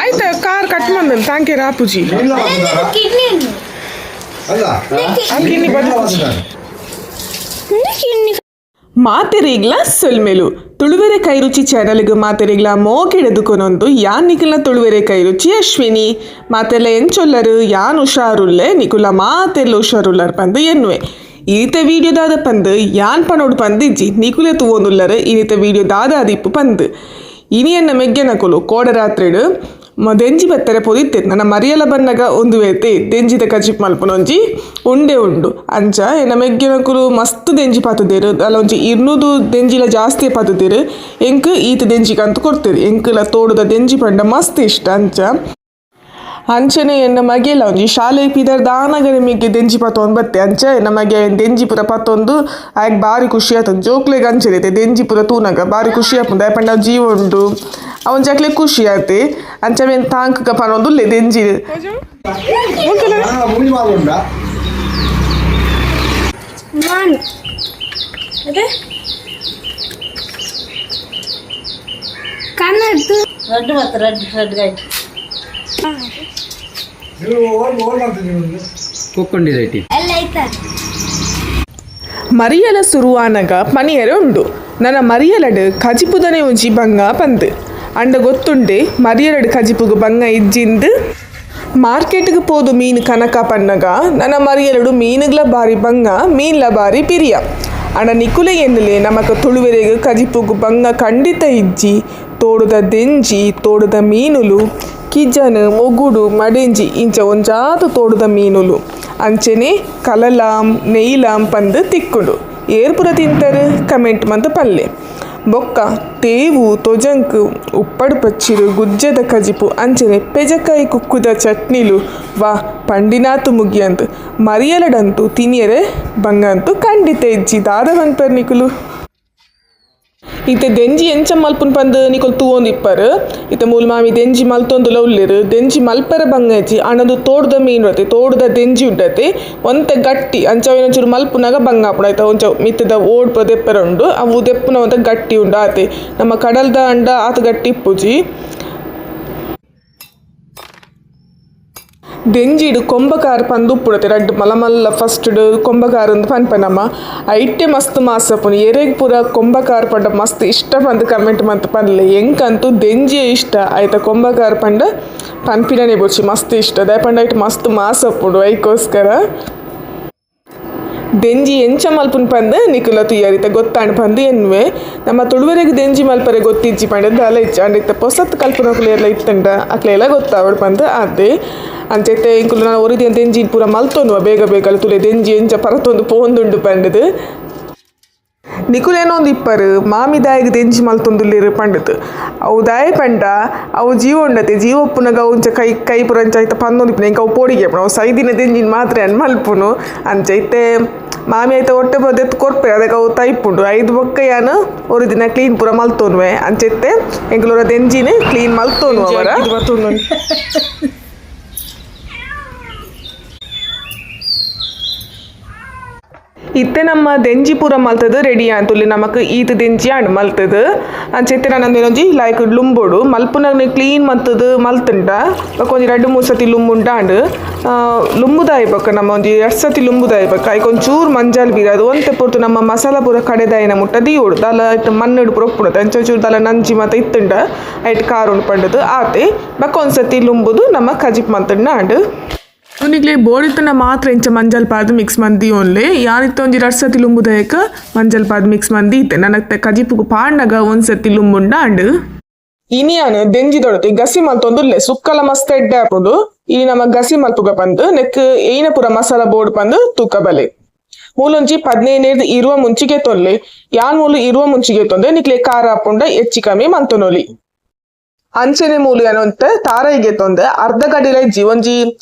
ಆಯ್ತಾ car cut Madan thank you ರಾಪುಜಿ ಮಾತೆರಿಗ್ಲ ಸೊಲ್ಮೆಲು ತುಳುವೆರೆ ಕೈರುಚಿ ಚಾನಲ್ಗೆ ಮಾತೆರಿಗ್ಲ ಮೋಕೆಡೆದುಕೊನೊಂದು ಯಾನ್ ನಿಖಿಲ್ನ ತುಳುವೆರೆ ಕೈರುಚಿ ಅಶ್ವಿನಿ ಮಾತೆಲ್ಲ ಎಂಚೊಲ್ಲರು ಯಾನ್ ಹುಷಾರುಲ್ಲೆ ನಿಕುಲ ಮಾತೆಲ್ಲ ಹುಷಾರುಲ್ಲರ್ ಪಂದು ಎನ್ನುವೆ ಈತ ವಿಡಿಯೋ ದಾದ ಪಂದು ಯಾನ್ ಪನೋಡು ಪಂದಿಜ್ಜಿ ನಿಕುಲೆ ತೂವೊಂದುಲ್ಲರು ಈತ ವಿಡಿಯೋ ದಾದ ಅದಿಪ್ಪು ಪಂದು ಇನಿಯನ್ನ ಮೆಗ್ಗೆನಕುಲು ಕೋಡರಾತ್ರಿಡು ದೆಂಜಿ ಬತ್ತರೆ ಪೊದಿತ್ತೆ ನನ್ನ ಮರಿಯಲ ಬನ್ನಗ ಒಂದು ವೇತೆ ದೆಂಜಿದ ಕಜಿಪ್ ಮಲ್ಪನೊಂಜಿ ಉಂಡೆ ಉಂಡು ಅಂಚ ಎನ್ನ ಮೆಗ್ಗೆನಕುಲು ಮಸ್ತ್ ದೆಂಜಿ ಪಾತುದೇರು ಅಲ್ಲ ಒಂಜಿ 200 ದೆಂಜಿಲ ಜಾಸ್ತಿ ಪಾತುದೇರು ಎಂಕ್ ಈತ ದೆಂಜಿಗಂತ ಕೊಡ್ತೇರು ಎಂಕುಲ ತೋಡುದ ದೆಂಜಿ ಪಂಡ ಮಸ್ತ್ ಇಷ್ಟ ಅಂಚನೆ ಎನ್ನ ಮಗೆಲ್ಲ ಒಂಜಿ ಶಾಲೆ ಪಿದರ್ ದಾನಗರ ಮಿಗ್ಗೆ ದೆಂಜಿ ಪತ್ತೊಂದು ಬತ್ತೆ ಅಂಚ ಎನ್ನ ಮಗೆ ದೆಂಜಿ ಪುರ ಪತ್ತೊಂದು ಆಯ್ಕೆ ಭಾರಿ ಖುಷಿ ಆತಂದು ಜೋಕ್ಲೆಗೆ ಅಂಚನೈತೆ ದೆಂಜಿ ಪುರ ತೂನಗ ಭಾರಿ ಖುಷಿ ಆಪುಂಡು ಆಯ್ಪಂಡ ಜೀವ ಉಂಡು ಅವನ್ ಜಕ್ಲೆ ಖುಷಿ ಆತೆ ಅಂಚವೇನು ತಾಂಕ ಪನೊಂದುಲ್ಲೆ ದೆಂಜಿ ಮರಿಯಲ ಸುರುವಾನಗ ಪನಿಯರೆ ಉಂಡು ನನ್ನ ಮರಿಯಲಡ್ ಕಜಿಪುದನೆ ಒಂಜಿ ಬಂಗ ಪಂದ್ ಅಂಡ ಗೊತ್ತುಂಡೆ ಮರಿಯಲಡ್ ಕಜಿಪುಗು ಬಂಗ ಇಜ್ಜಿಂದು ಮಾರ್ಕೆಟ್ಗೆ ಪೋದು ಮೀನು ಕನಕ ಪನ್ನಗ ನನ್ನ ಮರಿಯಲಡು ಮೀನುಗ್ಲ ಬಾರಿ ಬಂಗ ಮೀನ್ಲ ಬಾರಿ ಪಿರಿಯ ಅಣ್ಣ ನಿಕುಲೆ ಎನ್ನಲೆ ನಮಕ ತುಳುವೆರೆಗೆ ಕಜಿಪುಗು ಬಂಗ ಖಂಡಿತ ಇಜ್ಜಿ ತೋಡುದ ದೆಂಜಿ ತೋಡುದ ಮೀನುಲು ಕಿಜನ್ ಮೊಗುಡು ಮಡೆಂಜಿ ಇಂಚ ಒಂಜಾತು ತೋಡುದ ಮೀನುಲು ಅಂಚನೆ ಕಲಲಾಂ ನೆಯ್ಲಾಂ ಪಂದು ತಿಕ್ಕುಡು ಏರ್ಪುರ ತಿಂತರು ಕಮೆಂಟ್ ಮಂತ್ ಪಲ್ಲೆ ಬೊಕ್ಕ ತೇವು ತೊಜಂಕು ಉಪ್ಪಡು ಪಚ್ಚಿರು ಗುಜ್ಜದ ಕಜಿಪು ಅಂಚನೆ ಪೆಜಕಾಯಿ ಕುಕ್ಕುದ ಚಟ್ನಿಲು ವಾ ಪಂಡಿನಾತು ಮುಗಿಯಂತ ಮರಿಯಲಡಂತೂ ತಿನಿಯರೆ ಬಂಗಂತೂ ಖಂಡಿತ ಇಜ್ಜಿ ದಾದ ಬಂದ್ಪರ್ ನಿಕುಲು ಈತ ದೆಂಜಿ ಎಂಚ ಮಲ್ಪುನ್ ಪಂದು ನಿಕುಲು ತೂವೊಂದು ಇಪ್ಪರು ಈತ ಮೂಲ ಮಾಮಿ ದೆಂಜಿ ಮಲ್ತೊಂದುಲ ಉಳ್ಳಿರು ದೆಂಜಿ ಮಲ್ಪರ ಬಂಗಜ್ಜಿ ಅಣ್ಣದು ತೋಡ್ದ ಮೀನು ಇರತ್ತೆ ತೋಡ್ದ ದೆಂಜಿ ಉಡ್ಡತೆ ಒಂತೆ ಗಟ್ಟಿ ಅಂಚವೇನೊಂಚೂರು ಮಲ್ಪುನಾಗ ಬಂಗಾಪುಣ ಆಯ್ತಾ ಒಂಚ ಮಿತ್ತದ ಓಡ್ಪ ದೆಪ್ಪರ ಉಂಡು ಅವು ದೆಪ್ಪುನ ಒಂತ ಗಟ್ಟಿ ಉಂಡು ಆತೆ ನಮ್ಮ ಕಡಲ್ದ ಅಂಡ ಆತ ಗಟ್ಟಿ ಇಪ್ಪುಜಿ ದೆಂಜಿಡು ಕೊಂಬಕಾರ ಪಂದು ಉಪ್ಪುಡತೆ ರಡ್ಡು ಮಲಮಲ್ಲ ಫಸ್ಟ್ ಕೊಂಬಕಾರ ಒಂದು ಪನ್ಪನಮ್ಮ ಐಟೆ ಮಸ್ತ್ ಮಾಸಪ್ಪುನು ಎರೆಗ್ ಪೂರ ಕೊಂಬಕಾರ ಪಂಡ ಮಸ್ತ್ ಇಷ್ಟ ಪಂದು ಕಮೆಂಟ್ ಮಂತ್ ಪನ್ಲೆ ಎಂಕಂತೂ ದೆಂಜಿಯೇ ಇಷ್ಟ ಆಯ್ತಾ ಕೊಂಬಕಾರ ಪಂಡ ಪನ್ಪಿನೇ ಬೊಚ್ಚಿ ಮಸ್ತ್ ಇಷ್ಟ ಅದೇ ಪಂಡ ಐಟ್ ಮಸ್ತ್ ಮಾಸಪ್ಪುಡು ಐಕೋಸ್ಕರ ದೆಂಜಿ ಎಂಚ ಮಲ್ಪುನ್ ಪಂದು ನಿಕುಲ ತುಯ್ಯಾರಿತ ಗೊತ್ತಾಂಡ್ ಪಂದು ಎನ್ನುವೆ ನಮ್ಮ ತುಳುವರೆಗೆ ದೆಂಜಿ ಮಲ್ಪರೆ ಗೊತ್ತಿಜ್ಜಿ ಪಂಡದ್ದು ಅಲ್ಲ ಇಚ್ಚ ಅಂಡಿತ್ತ ಪೊಸತ್ ಕಲ್ಪನಕುಲು ಎಲ್ಲ ಇತ್ತಂಡ ಅಕ್ಲೆಲ್ಲ ಗೊತ್ತಾವಡ್ ಪಂದು ಅದೇ ಅಂಚೈತೆ ಇಂಕುಲು ನಾನು ಒರಿದಿನ ದೆಂಜಿ ಪೂರ ಮಲ್ತೊಂದುವ ಬೇಗ ಬೇಗಲು ತುಲೆ ದೆಂಜಿ ಎಂಚ ಪರತೊಂದು ಪೋಂದುಂಡು ಪಂಡದು ನಿಕುಲೇನೋ ಒಂದು ಇಪ್ಪರು ಮಾಮಿ ದಾಯಿಗೆ ದೆಂಜಿ ಮಲ್ತೊಂದುಲ್ಲೇರು ಪಂಡದು ಅವು ದಾಯಿ ಪಂಡ ಅವು ಜೀವ ಉಂಡತೆ ಜೀವ ಉಪ್ಪುನಾಗ ಅವು ಕೈ ಪುರ ಅಂಚಾಯ್ತ ಪಂದೊಂದು ಇಪ್ಪನ ಇಂಕ ಅವು ಪೋಡಿಗೆ ಅವು ಸೈದಿನ ದೆಂಜಿನ ಮಾತ್ರ ಅನ್ ಮಲ್ಪುನು ಅಂಚೈತೆ ಮಾಮಿ ಆಯ್ತ ಹೊಟ್ಟೆ ಬದೆತ್ತು ಕೊರ್ಪೆ ಅದಕ್ಕೆ ಅವು ತೈಪುಂಡು 5 ಬೊಕ್ಕ ಯಾನು ಒಂದು ದಿನ ಕ್ಲೀನ್ ಪೂರ ಮಲ್ತೋನ್ವೆ ಅಂಚೈತೆ ಎಂಕುಲರ ದೆಂಜಿನ ಕ್ಲೀನ್ ಮಲ್ತೋನು ಅವರ ಇತ್ತೆ ನಮ್ಮ ದೆಂಜಿ ಪೂರ ಮಲ್ತದು ರೆಡಿ ಅಂತುಲ್ಲಿ ನಮಕ್ ಈತ ದೆಂಜಿ ಹಣ್ಣು ಮಲ್ತದು ಅಂಚೆತ್ತೆ ನಾನೊಂದೇನೊಂಜಿ ಲೈಕ್ ಲುಂಬೋಡು ಮಲ್ಪುನಾಗ ಕ್ಲೀನ್ ಮಲ್ತದು ಮಲ್ತುಂಡ ಒಂಜಿ 2-3 ಸತಿ ಲುಂಬುಂಡಾಂಡು ಲುಂಬುದಾಯಿ ಬಕ್ಕ ನಮ್ಮ ಒಂಜಿ 2 ಸತಿ ಲುಂಬುದಾಯಿ ಬಕ್ಕ ಐಕ್ ಒಂಚೂರು ಮಂಜಾಲ್ ಬೀರ ಅದು ಒಂತೆ ಪೊರ್ತು ನಮ್ಮ ಮಸಾಲ ಪೂರ ಕಡೆದಾಯಿನ ಮುಟ್ಟ ದೀವೋಡು ದಾಲ ಇಟ್ಟು ಮಣ್ಣು ಪೂರ ಉಪ್ಪುಣದು ಅಂಚೂರು ದಾಲ ನಂಜಿ ಮತ್ತು ಇತ್ತುಂಡ ಐಟ್ ಕಾರು ಉಣ್ಪಂಡದು ಆತೆ ಬಕ್ಕ ಒಂದ್ಸತಿ ಲುಂಬುದು ನಮ್ಮ ಕಜಿಪ್ ಮಲ್ತುಂಡ ಆಂಡು ಅವನಿಗೆ ಬೋಡಿತನ ಮಾತ್ರ ಇಂಚ ಮಂಜಲ್ ಪಾದ ಮಿಕ್ಸ್ ಮಂದಿ ಓನ್ಲೆ ಯಾನಿತ್ತ ಒಂಜಿ 2 ಸತಿ ಲುಂಬುದಾಯಕ ಮಂಜಲ್ ಪಾದ ಮಿಕ್ಸ್ ಮಂದಿ ಇತ್ತೆ ನನಗೆ ಕಜಿಪುಗು ಪಾಂಡಗ ಒಂದ್ಸತಿ ಲುಂಬುಂಡ ಅಂಡು ಇನಿಯಾನು ದೆಂಜಿ ದೊಡತಿ ಗಸಿ ಮಲ್ತೊಂದುಲ್ಲೆ ಸುಕ್ಕಲ ಮಸ್ತ್ ಎಡ್ಡೆ ಹಾಪುಡು ಇಲ್ಲಿ ನಮ್ಮ ಗಸಿ ಮಲ್ಪುಗ ಬಂದು ನೆಕ್ ಏನ ಪುರ ಮಸಾಲ ಬೋರ್ಡ್ ಬಂದು ತೂಕ ಬಲೆ ಮೂಲೊಂಜಿ 15 ಇರುವ ಮುಂಚಿಗೆ ತೊಲ್ಲೆ ಯಾನ್ ಮೂಲು ಇರುವ ಮುಂಚಿಗೆ ತೊಂದೆ ನಿಕ್ಲೆ ಖಾರ ಹಾಪುಂಡ ಹೆಚ್ಚಿ ಕಮ್ಮಿ ಮಂತೊನೊಲಿ ಅಂಚನೆ ಮೂಲು ಏನಂತ ತಾರೈಗೆ ತೊಂದೆ ಅರ್ಧ ಗಡಿಲ ಇಜ್ಜಿ ಒಂಜಿ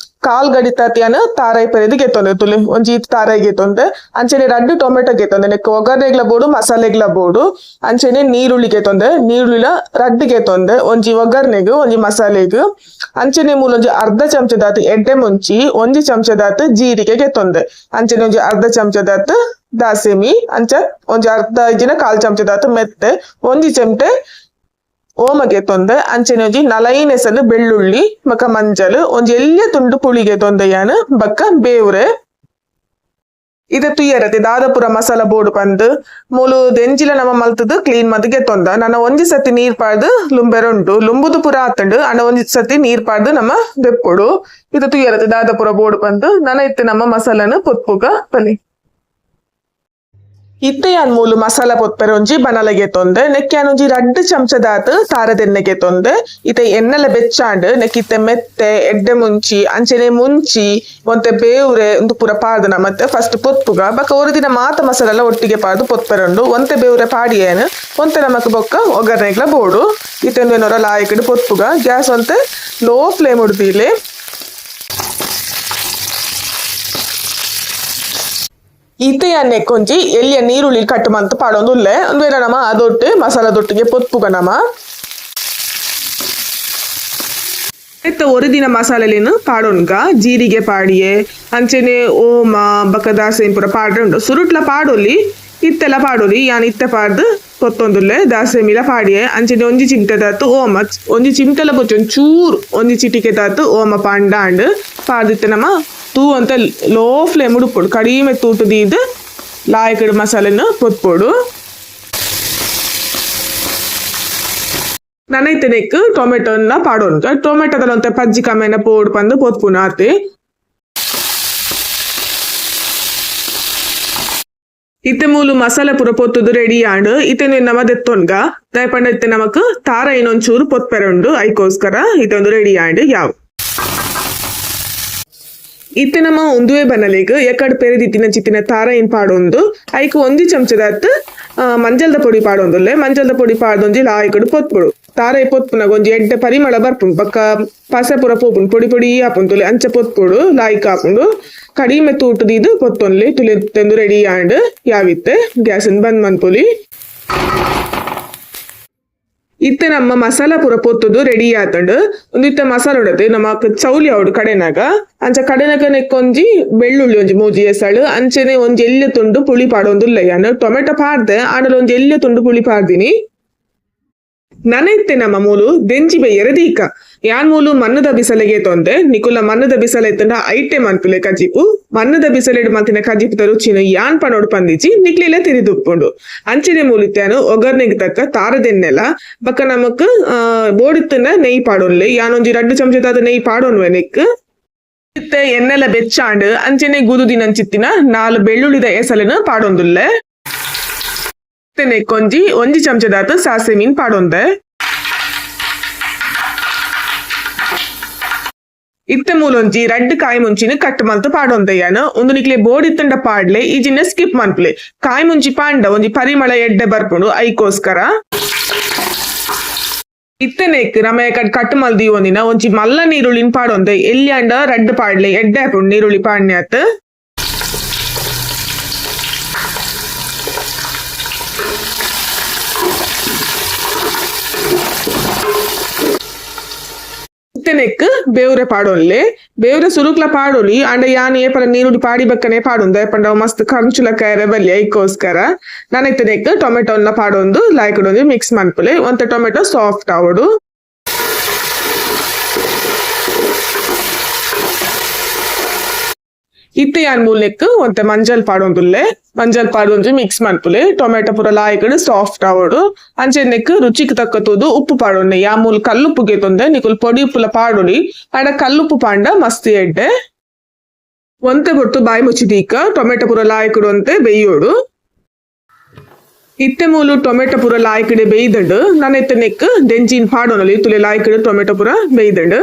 1/4 ಗಡಿ ತಾತಿಯನ ತಾರಾಯಿ ಪೆರೆದು ಗೆತ್ತೊಂದೆ ತುಲಿ ಒಂಜಿ ತಾರಾಯಿ ಗೆತ್ತೊಂದೆ ಅಂಚನೆ 2 ಟೊಮೆಟೊ ಗೆತ್ತೊಂದೆ ನೆಕ್ ಒಗ್ಗರಣೆಗ್ಲ ಬೋಡು ಮಸಾಲೆಗ್ಲ ಬೋಡು ಅಂಚನೆ ನೀರುಳ್ಳಿ ಗೆತ್ತೊಂದೆ ನೀರುಳ್ಳಿಲ 2 ಗೆತ್ತೊಂದೆ ಒಂಜಿ ಒಗ್ಗರಣೆಗು ಒಂಜಿ ಮಸಾಲೆಗು ಅಂಚನೆ ಮೂಲೊಂಜಿ ಅರ್ಧ ಚಮಚದಾತು ಎಡ್ಡೆ ಮುಂಚಿ 1 ಚಮಚದಾತು ಜೀರಿಗೆ ಗೆತ್ತೊಂದೆ ಅಂಚನೆ ಒಂಜಿ ಅರ್ಧ ಚಮಚದಾತು ದಾಸೆಮಿ ಅಂಚ ಒಂಜಿ ಅರ್ಧ ಇಜ್ಜಿನ ಕಾಲ್ ಚಮಚದಾತು ಮೆತ್ತೆ ಒಂಜಿ ಚೆಮಟೆ ಓಮಗೆ ತೊಂದೆ ಅಂಚನೆ ಒಂಜಿ ನಲೈನೆಸಲು ಬೆಳ್ಳುಳ್ಳಿ ಬಕ್ಕ ಮಂಜಲ್ ಒಂಜಿ ಎಲ್ಯ ತುಂಡು ಪುಳಿಗೆ ತೊಂದೆಯಾನು ಬಕ್ಕ ಬೇವ್ರೆ ಇದ ತುಯ್ಯರತೆ ದಾದಪುರ ಮಸಾಲ ಬೋರ್ಡ್ ಪಂದ್ ಮೂಲು ದೆಂಜಿಲ ನಮ ಮಲ್ತದು ಕ್ಲೀನ್ ಮತ್ ಗೆತ್ತೊಂದ ನನ್ನ ಒಂಜಿ ಸತಿ ನೀರ್ ಪಾಡ್ದು ಲುಂಬೆರೊಂಟು ಲುಂಬುದು ಪುರ ಆತಂಡು ಅನ್ನ ಒಂಜಿ ಸತಿ ನೀರ್ ಪಾಡ್ದು ನಮ್ಮ ದೆಪ್ಪೊಡು ಇದು ತುಯ್ಯರತೆ ದಾದಪುರ ಬೋರ್ಡ್ ಪಂದ್ ನನ್ನ ಇತ್ತೆ ನಮ್ಮ ಮಸಾಲನು ಪೊತ್ಪುಗ ಬಲಿ ಇತ್ತೆ ಯಾನ್ ಮೂಲು ಮಸಾಲ ಪೊತ್ಪೆರೆ ಒಂಜಿ ಬನಲೆಗೆ ತೊಂದೆ ನೆಕ್ಯಾನ್ ಒಂಜಿ 2 ಚಮಚದಾತ್ ತಾರದೆಣ್ಣೆಗೆ ತೊಂದೆ ಇತ್ತೆ ಎಣ್ಣೆಲ ಬೆಚ್ಚಾಂಡ್ ನೆಕ್ಕಿತ್ತೆ ಮೆತ್ತೆ ಎಡ್ಡೆ ಮುಂಚಿ ಅಂಚನೆ ಮುಂಚಿ ಒಂತೆ ಬೇವ್ರೆ ಒಂದು ಪೂರ ಪಾಡ್ದನ ಮತ್ತೆ ಫಸ್ಟ್ ಪೊತ್ಪುಗ ಬಕ್ಕ ಒಂದು ದಿನ ಮಾತ ಮಸಾಲ ಒಟ್ಟಿಗೆ ಪಾಡ್ದು ಪೊತ್ಪೆರಂಡು ಒಂತೆ ಬೇವ್ರೆ ಪಾಡಿಯೇನು ಒಂತೆ ನಮಕ್ ಬೊಕ್ಕ ಒಗ್ಗರಣೆಗ್ಲ ಬೋಡು ಇತ್ತೆ ಒಂದೇನೋರ ಲಾಯಕಡ್ ಪೊತ್ಪುಗ ಗ್ಯಾಸ್ ಒಂತೆ ಲೋ ಫ್ಲೇಮ್ ಉಡ್ದಿಲೆ ಇತ್ತೆ ಎಣ್ಣೆ ಕೊಂಚಿ ಎಲ್ಲಿಯ ನೀರುಳ್ಳಿ ಕಟ್ಟು ಮಂತ್ ಪಾಡೊಂದುಲ್ಲೆ ಒಂದು ವೇಳೆ ನಮ ಅದೊಟ್ಟು ಮಸಾಲದೊಟ್ಟಿಗೆ ಪೊತ್ಪುಗ ನಮ ಇತ್ತ ಒಂದು ದಿನ ಮಸಾಲೆಲೇನು ಪಾಡೋನ್ಗ ಜೀರಿಗೆ ಪಾಡಿಯೆ ಅಂಚೆನೆ ಓಮ ಬಕ್ಕ ದಾಸೆನ್ ಪೂರ ಪಾಡ್ರೆ ಉಂಡು ಸುರುಟ್ಲ ಪಾಡೊಲಿ ಇತ್ತೆಲ್ಲ ಪಾಡೊಲಿ ಯಾನ್ ಇತ್ತೆ ಪಾಡ್ದು ಪೊತ್ತೊಂದುಲ್ಲೆ ದಾಸೆಮಿಲ ಪಾಡಿಯೆ ಅಂಚೆನೆ ಒಂಜಿ ಚಿಮಟೆ ದಾತು ಓಮ ಒಂಜಿ ಚಿಮಟೆಲ ಬೊಚ್ಚು ಒಂಚೂರು ಒಂಜಿ ಚಿಟಿಕೆ ದಾತು ಓಮ ಪಾಂಡಾಂಡ್ ಪಾಡ್ದಿತ್ತೆ ನಮ ತೂ ಅಂತ ಲೋ ಫ್ಲೇಮ್ ಉಡುಪೊಡು ಕಡಿಮೆ ತೂಟು ದೀದು ಲಾಯಕಡ್ ಮಸಾಲೆನ ಪೊತ್ಪೊಡು ನನೈತೆ ನೆಕ್ ಟೊಮೆಟೊನ ಪಾಡೋನ್ಗ ಟೊಮೆಟೊದಲ್ಲಿ ಒಂತೆ ಪಜ್ಜಿ ಕಮ್ಮೆನ ಪೋಡ್ ಪಂದು ಪೊತ್ಪುನ ಆತೆ ಇತ್ತೆ ಮೂಲು ಮಸಾಲೆ ಪೂರ ಪೊತ್ತುದು ರೆಡಿ ಆಂಡ್ ಇತ್ತೆ ನಮ ದೆತ್ತೊನ್ಗ ದಯಪಂಡ ಇತ್ತೆ ನಮಕ್ ತಾರ ಇನ್ನೊಂಚೂರು ಪೊತ್ಪೆರೆ ಉಂಡು ಐಕೋಸ್ಕರ ಇತ್ತೆ ಒಂದು ರೆಡಿ ಆಂಡ್ ಯಾವ್ ಇತ್ತೆ ನಮ್ಮ ಒಂದುವೆ ಬನಲೆಗ್ ಎಕಡ್ ಪೆರೆದಿತ್ತಿನ ಚಿತ್ತಿನ ತಾರ ಏನ್ ಪಾಡೊಂದು ಐಕ್ ಒಂಜಿ ಚಮಚದಾತ್ ಮಂಜಲ್ದ ಪೊಡಿ ಪಾಡೊಂದುಲ್ಲೆ ಮಂಜಲ್ದ ಪೊಡಿ ಪಾಡೊಂಜಿ ಲಾಯಕಡು ಪೊತ್ಪುಡು ತಾರ ಪೊತ್ಪುನಗ ಒಂಜಿ ಎಡ್ಡೆ ಪರಿಮಳ ಬರ್ಪುಂಡು ಬಕ್ಕ ಪಸೆ ಪೂರ ಪೋಪುಂಡು ಪೊಡಿ ಪೊಡಿ ಆಪುಂತುಲೆ ಅಂಚೆ ಪೊತ್ಪುಡು ಲಾಯ್ಕ್ ಆಪುಂಡು ಕಡಿಮೆ ತೂಟು ದೀದು ಪೊತ್ತೊನ್ಲಿ ತುಲೆಂದು ರೆಡಿ ಆಂಡ್ ಯಾವಿತ್ತೆ ಗ್ಯಾಸನ್ ಬಂದ್ ಮನ್ಪುಲಿ ಇತ್ತೆ ನಮ್ಮ ಮಸಾಲ ಪೂರ ಪೊತ್ತುದು ರೆಡಿ ಆತಂಡು ಒಂದಿತ್ತೆ ಮಸಾಲ ಉಡತೆ ನಮಕ್ ಚೌಲಿ ಅವಡು ಕಡೆನಾಗ ಅಂಚ ಕಡೆನಾಗ ನೆಕ್ಕೊಂಜಿ ಬೆಳ್ಳುಳ್ಳಿ ಒಂಜಿ ಮೂಜಿ ಎಸಳು ಅಂಚೆನೆ ಒಂಜಿ ಎಲ್ಯ ತುಂಡು ಪುಳಿ ಪಾಡೊಂದುಲ್ಲೆ ಯಾನು ಟೊಮೆಟೊ ಪಾಡ್ದೆ ಆಂಡಲ ಒಂಜಿ ಎಲ್ಯ ತುಂಡು ಪುಳಿ ಪಾಡ್ದಿನಿ ನನೈತೆ ನಮ್ಮ ಮೂಲು ದೆಂಜಿ ಬೆಯ್ಯರೆ ದೀಕ ಯಾನ್ ಮೂಲು ಮನ್ನದ ಬಿಸಲೆಗೆ ತೊಂದೆ ನಿಕುಲ ಮನ್ನದ ಬಿಸಲೆ ಎತ್ತಂಡ ಐಟೆ ಮನ್ಪುಲೆ ಕಜಿಪು ಮನ್ನದ ಬಿಸಲೆಡು ಮಂತಿನ ಕಜಿಪುದ ರುಚಿನ ಯಾನ್ ಪನೋಡು ಪಂದಿಜಿ ನಿಕ್ಲೆಲ್ಲ ತಿರಿದುಪ್ಪುಂಡು ಅಂಚನೆ ಮೂಲಿತ್ಯಾನು ಒಗ್ಗರ್ನೆಗೆ ತಕ್ಕ ತಾರದೆನ್ನೆಲ ಬಕ್ಕ ನಮಕ್ ಬೋಡಿತ್ತನ ನೆಯ್ ಪಾಡೊನ್ಲೆ ಯಾನೊಂಜಿ 2 ಚಮಚದಾದ ನೆಯ್ ಪಾಡೊನ್ವೆ ನೆಕ್ ಇತ್ತೆ ಎಣ್ಣೆಲ ಬೆಚ್ಚಾಂಡ್ ಅಂಚನೆ ಗುದುದಿನಂಚಿತ್ತಿನ 4 ಬೆಳ್ಳುಳ್ಳಿದ ಎಸಲೆನ ಪಾಡೊಂದುಲ್ಲೆ ನೆಕ್ಕೊಂಜಿ ಒಂಜಿ ಚಮಚದಾತ ಸಾಸೆ ಮೀನ್ ಪಾಡೊಂದೆ ಇತ್ತೆ ಮೂಲೊಂಜಿ 2 ಕಾಯಿ ಮುಂಚಿನ ಕಟ್ ಮಂತ್ ಪಾಡೊಂದಯ್ಯಾನ ಒಂದು ನಿಕ್ಲೆ ಬೋರ್ಡ್ ಇತ್ತಂಡ ಪಾಡ್ಲೆ ಈಜಿನ ಸ್ಕಿಪ್ ಮನ್ಪ್ಲೆ ಕಾಯಿ ಮುಂಚಿ ಪಾಂಡ ಒಂಜಿ ಪರಿಮಳ ಎಡ್ಡೆ ಬರ್ಪುಂಡು ಐಕೋಸ್ಕರ ಇತ್ತೆ ನೆಕ್ ನಮ ಕಟ್ ಮಲ್ದಿ ಒಂದಿನ ಒಂಜಿ ಮಲ್ಲ ನೀರುಳ್ಳಿನ ಪಾಡೊಂದೆ ಎಲ್ಲಿಯಂಡ 2 ಪಾಡ್ಲೆ ಎಡ್ಡೆ ಆಪುಂಡು ನೀರುಳ್ಳಿ ಪಾಡ್ನ್ಯಾತ್ ನೆಕ್ ಬೇವ್ರೆ ಪಾಡೊನ್ಲೆ ಬೇವ್ರೆ ಸುರುಕ್ಲ ಪಾಡೊಲಿ ಅಂಡ ಯಾನ್ ಏಪಲ ನೀರುಳ್ಳಿ ಪಾಡಿ ಬಕ್ಕನೆ ಪಾಡೊಂದು ಏಪಂಡ ಮಸ್ತ್ ಕಂಚುಲಕಾಯರೆ ಬಲ್ಲಿ ಐಕೋಸ್ಕರ ನಾನೈತೆ ನೆಕ್ ಟೊಮೆಟೊನ ಪಾಡೊಂದು ಲಾಯ್ಕಡೊಂದು ಮಿಕ್ಸ್ ಮನ್ಪುಲೆ ಒಂತ ಟೊಮೆಟೊ ಸಾಫ್ಟ್ ಆವಡು ಇತ್ತೆ ಯಾನ್ ಮೂಲ್ನೆಕ್ ಒಂತೆ ಮಂಜಲ್ ಪಾಡೊಂದುಲ್ಲೆ ಮಂಜಲ್ ಪಾಡೊಂದು ಮಿಕ್ಸ್ ಮನ್ಪುಲೆ ಟೊಮೆಟೊ ಪೂರ ಲಾಯ್ಕಡ್ ಸಾಫ್ಟ್ ಆವಡು ಅಂಚೆನೆಕ್ ರುಚಿಗೆ ತಕ್ಕತುದು ಉಪ್ಪು ಪಾಡೊನ್ನೆ ಯಾ ಮೂಲ್ ಕಲ್ಲುಪ್ಪುಗೆ ತೊಂದೆ ನಿಕುಲ್ ಪೊಡಿ ಉಪ್ಪುಲ ಪಾಡೊಲಿ ಆಡ ಕಲ್ಲುಪ್ಪು ಪಾಂಡ ಮಸ್ತ್ ಎಡ್ಡೆ ಒಂತೆ ಬೊಟ್ಟು ಬಾಯಿ ಮುಚ್ಚಿದೀಕ ಟೊಮೆಟೊ ಪೂರ ಲಾಯ್ಕಡು ಅಂತೆ ಬೇಯೋಡು ಇತ್ತೆ ಮೂಲು ಟೊಮೆಟೊ ಪೂರ ಲಾಯ್ಕಡೆ ಬೇಯ್ದಂಡು ನನ್ನೈತೆ ನೆಕ್ ದೆಂಜಿನ್ ಪಾಡೊನಲಿ ತುಲೆ ಲಾಯ್ಕಡು ಟೊಮೆಟೊ ಪೂರ ಬೇಯ್ದಂಡು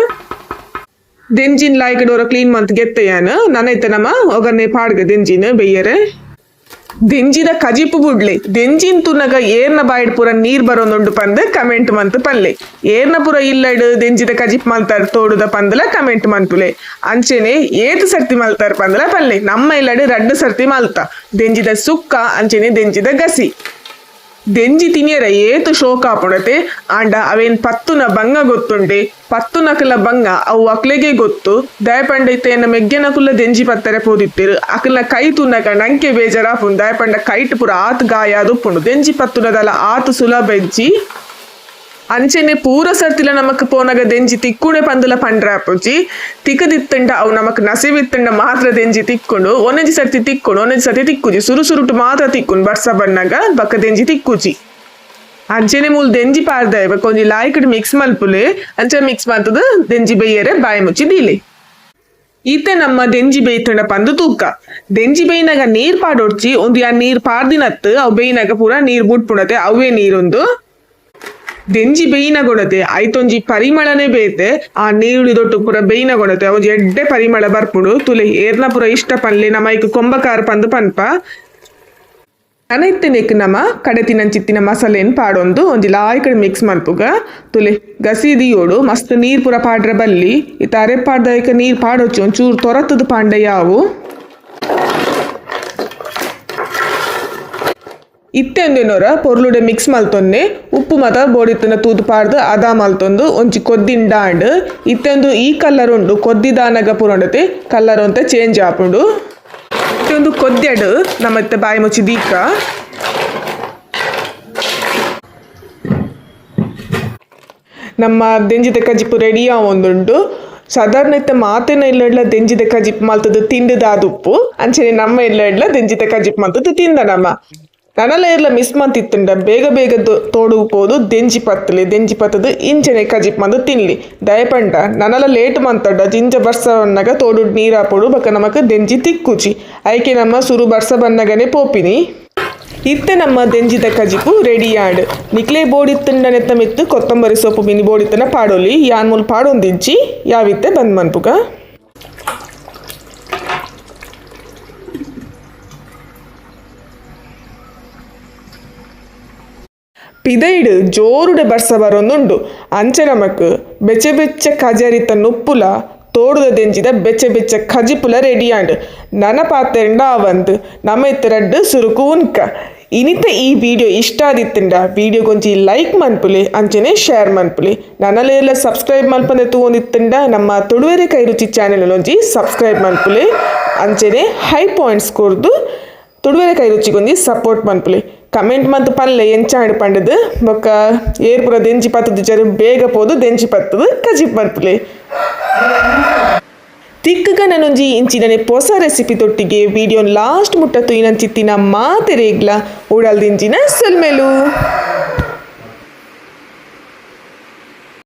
ದೆಂಜಿನ್ ಲಾಯ್ಕಡೋರ ಕ್ಲೀನ್ ಮಂತ್ ಗೆತ್ತೆಯಾನ ನನೈತೆ ನಮ್ಮ ಒಗರ್ನೆ ಪಾಡ್ಗೆ ದೆಂಜಿನ ಬೆಯ್ಯರೆ ದೆಂಜಿದ ಕಜಿಪು ಬುಡ್ಲೆ ದೆಂಜಿನ್ ತುನಗ ಏರ್ನ ಬಾಯ್ಡ್ ಪೂರ ನೀರ್ ಬರೋಂದುಂಡು ಪಂದ್ ಕಮೆಂಟ್ ಮಂತ್ ಪಲ್ಲೆ ಏರ್ನ ಪೂರ ಇಲ್ಲಡ್ ದೆಂಜಿದ ಕಜಿಪ್ ಮಲ್ತಾರ್ ತೋಡುದ ಪಂದಲ ಕಮೆಂಟ್ ಮಂತುಲೆ ಅಂಚೆನೆ ಏತ್ ಸರ್ತಿ ಮಲ್ತಾರ್ ಪಂದಲ ಪಲ್ಲೆ ನಮ್ಮ ಇಲ್ಲಡ್ 2 ಸರ್ತಿ ಮಲ್ತ ದೆಂಜಿದ ಸುಕ್ಕ ಅಂಚೆನೆ ದೆಂಜಿದ ಗಸಿ ದೆಂಜಿ ತಿನಿಯರ ಏತು ಶೋಕ ಪುಡತೆ ಆಂಡ ಅವೇನ್ ಪತ್ತುನ ಬಂಗ ಗೊತ್ತುಂಡೆ ಪತ್ತುನಕಲ ಬಂಗ ಅವು ಅಕ್ಲೆಗೆ ಗೊತ್ತು ದಯಪಂಡ ಇತ್ತ ಮೆಗ್ಗೆನಕುಲ್ಲ ದೆಂಜಿ ಪತ್ತರೆ ಪೋದಿತ್ತಿರು ಅಕಲ್ನ ಕೈ ತುನ್ನಕ ನಂಗೆ ಬೇಜಾರಾಪುಂಡು ದಯಪಂಡ ಕೈಟ್ ಪುರ ಆತ್ ಗಾಯ ಅದುಪ್ಪುಂಡು ದೆಂಜಿ ಪತ್ತುನದಲ್ಲ ಆತು ಸುಲಭ ಇಜ್ಜಿ ಅಂಚೆನೆ ಪೂರ ಸರ್ತಿಲ ನಮಕ್ ಪೋನಾಗ ದೆಂಜಿ ತಿಕ್ಕುಡೆ ಪಂದುಲ ಪಂಡ್ರಾಪುಜಿ ತಿಕ್ಕದಿತ್ತಂಡ ಅವು ನಮಕ್ ನಸಿವಿತ್ತಂಡ ಮಾತ್ರ ದೆಂಜಿ ತಿಕ್ಕೊಂಡು ಒಂದೊಂಜಿ ಸರ್ತಿ ತಿಕ್ಕೊಂಡು ಒಂದೊಂಜಿ ಸರ್ತಿ ತಿಕ್ಕುಜಿ ಸುರುಟು ಮಾತ್ರ ತಿಕ್ಕೊಂಡು ಬರ್ಸ ಬಣ್ಣಾಗ ಬಕ್ಕ ದೆಂಜಿ ತಿಕ್ಕುಜಿ ಅಂಚೆನೆ ಮೂಲ್ ದೆಂಜಿ ಪಾರ್ದ ಕೊಂಜಿ ಲಾಯ್ಕಡ್ ಮಿಕ್ಸ್ ಮಲ್ಪುಲೆ ಅಂಚೆ ಮಿಕ್ಸ್ ಮಾಡ್ತದ ದೆಂಜಿ ಬೇಯರೆ ಬಾಯಿ ಮುಚ್ಚಿ ದೀಲಿ ಈತೆ ನಮ್ಮ ದೆಂಜಿ ಬೇಯ್ತಂಡ ಪಂದು ತೂಕ ದೆಂಜಿ ಬೇಯ್ನಾಗ ನೀರ್ ಪಾಡೊಡ್ಚಿ ಒಂದು ಆ ನೀರ್ ಪಾಡ್ದಿನತ್ತು ಅವು ಬೇಯ್ನಾಗ ಪೂರ ನೀರ್ ಬುಟ್ಪುಣತೆ ಅವೇ ನೀರೊಂದು ದೆಂಜಿ ಬೇಯಿನಗೊಡತೆ ಐತೊಂಜಿ ಪರಿಮಳನೆ ಬೇತೆ ಆ ನೀರುಳಿ ದೊಟ್ಟು ಪುರ ಬೇಯಿನಗೊಡತೆ ಅವು ಎಡ್ಡೆ ಪರಿಮಳ ಬರ್ಪುಡು ತುಲೆ ಏರ್ನ ಪುರ ಇಷ್ಟ ಪನ್ಲೆ ನಮೈಕ್ ಕೊಂಬಕಾರ ಪಂದು ಪನ್ಪ ನನೈತೆನೆಕ್ ನಮ ಕಡೆತಿನಂಚಿತ್ತಿನ ಮಸಾಲೆನ್ ಪಾಡೊಂದು ಒಂಜಿ ಲಾಯ್ಕಡೆ ಮಿಕ್ಸ್ ಮಲ್ಪುಗ ತುಲೆ ಗಸಿ ದಿಯೋಡು ಮಸ್ತ್ ನೀರ್ ಪುರ ಪಾಡ್ರೆ ಬಲ್ಲಿ ಇತ್ತ ಅರೆ ಪಾಡ್ದೈಕ ನೀರ್ ಪಾಡೊಚ್ಚು ಒಂಚೂರು ತೊರತದ ಪಾಂಡೆ ಯಾವು ಇತ್ತೆಂದೇನೋರ ಪೊರ್ಲುಡೆ ಮಿಕ್ಸ್ ಮಲ್ತೊನ್ನೆ ಉಪ್ಪು ಮತ ಬೋಡಿತ್ತನ ತೂದು ಪಾಡ್ದು ಅದ ಮಲ್ತೊಂದು ಒಂಚಿ ಕೊದ್ದಿಂಡಾಂಡ್ ಇತ್ತೆಂದು ಈ ಕಲ್ಲರ್ ಉಂಡು ಕೊದ್ದಿದಾನಗ ಪುರೊಂಡತೆ ಕಲ್ಲರ್ ಅಂತ ಚೇಂಜ್ ಆಪುಂಡು ಇತ್ತೊಂದು ಕೊದ್ದೆಡು ನಮ್ಮತ್ತೆ ಬಾಯಿ ಮುಚ್ಚಿ ದೀಕ ನಮ್ಮ ದೆಂಜಿದ ಕಜಿಪು ರೆಡಿಯಾ ಒಂದುಂಡು ಸಾಧಾರಣ ಇತ್ತ ಮಾತೇನ ಇಲ್ಲ ದೆಂಜಿದ ಕಜಿಪ್ ಮಲ್ತದ್ದು ತಿಂಡಿದಾದುಪ್ಪು ಅಂಚೆನೆ ನಮ್ಮ ಇಲ್ಲ ದೆಂಜಿದ ಕಜಿಪ್ ಮಲ್ತದ್ದು ತಿಂದ ನಮ್ಮ ನನಲ ಇರ್ಲ ಮಿಸ್ ಮಂತಿತ್ತುಂಡ ಬೇಗ ತೋಡು ಪೋದು ದೆಂಜಿ ಪತ್ತದು ಇಂಚನೆ ಕಜಿಪ್ ಮಂದು ತಿನ್ಲಿ ದಯಪಂಡ ನನಲ ಲೇಟ್ ಮಂತಡ್ಡ ಜಿಂಜ ಬರ್ಸ ಬಣ್ಣಗ ತೋಡು ನೀರಾಪೋಡು ಬಕ್ಕ ನಮಕ್ ದೆಂಜಿ ತಿಕ್ಕುಚಿ ಐಕೆ ನಮ್ಮ ಸುರು ಬರ್ಸ ಬಣ್ಣಗನೆ ಪೋಪಿನಿ ಇತ್ತೆ ನಮ್ಮ ದೆಂಜಿದ ಕಜಿಪು ರೆಡಿ ಆಡ್ ನಿಕ್ಲೆ ಬೋಡಿತ್ತಂಡ ನೆತ್ತ ಮಿತ್ತು ಕೊತ್ತಂಬರಿ ಸೊಪ್ಪು ಮಿನಿ ಬೋಡಿತ್ತನ ಪಾಡೋಲಿ ಯಾನ್ ಮೂಲ್ ಪಾಡೊಂದಿಜ್ಜಿ ಯಾವಿತ್ತೆ ಬಂದ್ ಮನ್ಪುಗ ಪಿದೈಡ್ ಜೋರುಡೆ ಬರ್ಸ ಬರೊಂದುಂಡು ಅಂಚೆ ನಮಕ್ ಬೆಚ್ಚ ಕಜರಿತ ನುಪ್ಪುಲ ತೋಡುದ ದೆಂಜಿದ ಬೆಚ್ಚ ಕಜಿಪುಲ ರೆಡಿಯಾಂಡ್ ನನ್ನ ಪಾತ್ರೆಂಡ ಅವಂದು ನಮ್ಮ ಇತ್ತರಡ್ಡು ಸುರುಕು ಉನ್ಕ ಇನಿತ ಈ ವಿಡಿಯೋ ಇಷ್ಟ ಆದಿತ್ತಂಡ ವಿಡಿಯೋ ಕೊಂಚಿ ಲೈಕ್ ಮನ್ಪುಲೆ ಅಂಚನೆ ಶೇರ್ ಮನ್ಪುಲೆ ನನ್ನಲೆಲ್ಲ ಸಬ್ಸ್ಕ್ರೈಬ್ ಮಲ್ಪಂದೆ ತೂವೊಂದಿತ್ತಂಡ ನಮ್ಮ ತುಳುವೆರೆ ಕೈ ರುಚಿ ಚಾನೆಲ್ ಒಂಜಿ ಸಬ್ಸ್ಕ್ರೈಬ್ ಮನ್ಪುಲೆ ಅಂಚನೆ ಹೈ ಪಾಯಿಂಟ್ಸ್ ಕೊರ್ದು ತುಳುವೆರೆ ಕೈ ರುಚಿಗೊಂಜಿ ಸಪೋರ್ಟ್ ಮನ್ಪುಲೆ ಕಮೆಂಟ್ ಮಂತ್ ಪಲ್ಲೆ ಎಂಚಾಂಡ್ ಪಂಡದು ಬೊಕ್ಕ ಏರ್ಪುರ ದೆಂಜಿ ಪತ್ತದು ಜರು ಬೇಗ ಪೋದು ದೆಂಜಿ ಪತ್ತದು ಕಜಿಪ್ ಮನ್ಪುಲೆ ತಿಕ್ಕಗ ನನೊಂಜಿ ಇಂಚಿನನೆ ಹೊಸ ರೆಸಿಪಿ ತೊಟ್ಟಿಗೆ ವಿಡಿಯೋನ್ ಲಾಸ್ಟ್ ಮುಟ್ಟ ತುಯಿನಂಚಿತ್ತಿನ ಮಾತೆರೇಗ್ಲ ಉಡಲ್ದಿಂಚಿನ ಸೊಲ್ಮೆಲು